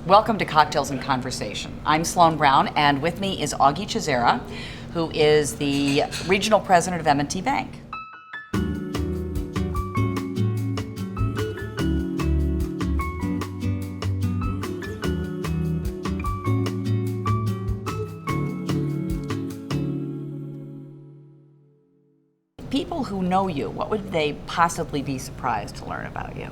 Welcome to Cocktails and Conversation. I'm Sloan Brown, and with me is Augie Chiasera, who is the Regional President of M&T Bank. People who know you, what would they possibly be surprised to learn about you?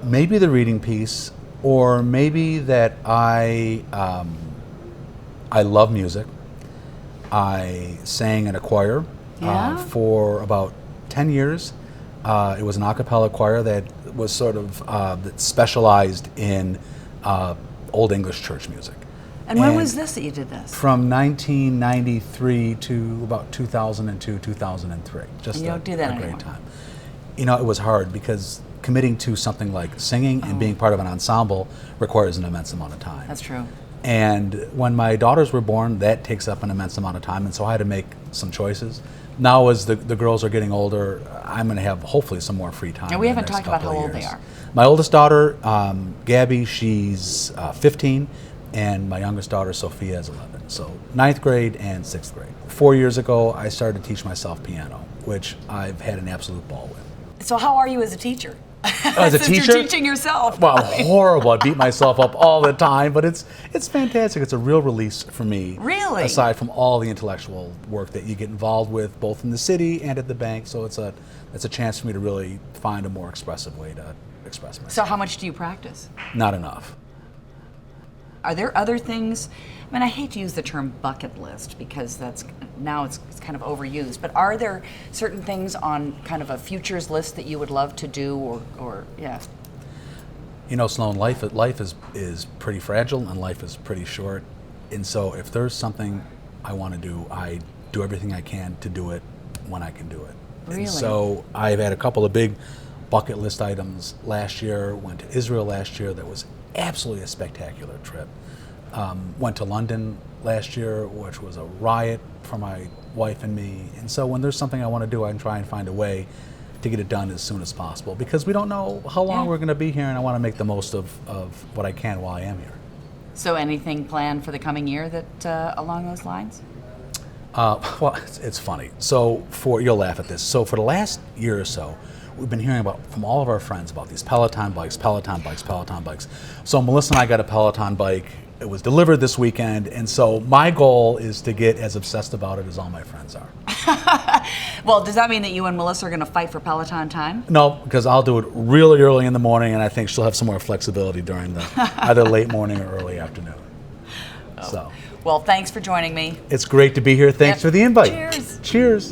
Maybe the reading piece, or maybe that I love music. I sang in a choir for about 10 years. It was an a cappella choir that was sort of that specialized in Old English church music. And when was this that you did this? From 1993 to about 2002, 2003. Just and you don't do that a anymore. great time. You know, it was hard because committing to something like singing and being part of an ensemble requires an immense amount of time. That's true. And when my daughters were born, that takes up an immense amount of time, and so I had to make some choices. Now, as the girls are getting older, I'm going to have hopefully some more free time. And we haven't talked about how old they are. My oldest daughter, Gabby, she's 15, and my youngest daughter, Sophia, is 11. So 9th grade and 6th grade. 4 years ago, I started to teach myself piano, which I've had an absolute ball with. So how are you as a teacher? As a Since teacher? You're teaching yourself. Well, horrible. I beat myself up all the time, but it's fantastic. It's a real release for me. Really? Aside from all the intellectual work that you get involved with, both in the city and at the bank, so it's a chance for me to really find a more expressive way to express myself. So how much do you practice? Not enough. Are there other things? I mean, I hate to use the term bucket list because now it's kind of overused, but are there certain things on kind of a futures list that you would love to do or yeah? You know, Sloan, life is pretty fragile and life is pretty short. And so if there's something I want to do, I do everything I can to do it when I can do it. Really? And so I've had a couple of big bucket list items last year. Went to Israel last year. That was absolutely a spectacular trip. Went to London last year, which was a riot for my wife and me. And so when there's something I want to do, I try and find a way to get it done as soon as possible because we don't know how long we're going to be here, and I want to make the most of what I can while I am here. So anything planned for the coming year that along those lines? Well, it's funny. So you'll laugh at this. So for the last year or so, we've been hearing from all of our friends about these Peloton bikes. So Melissa and I got a Peloton bike. It was delivered this weekend, and so my goal is to get as obsessed about it as all my friends are. Well, does that mean that you and Melissa are going to fight for Peloton time? No, because I'll do it really early in the morning, and I think she'll have some more flexibility during the either late morning or early afternoon. Oh. So, well, thanks for joining me. It's great to be here. Thanks for the invite. Cheers. Cheers.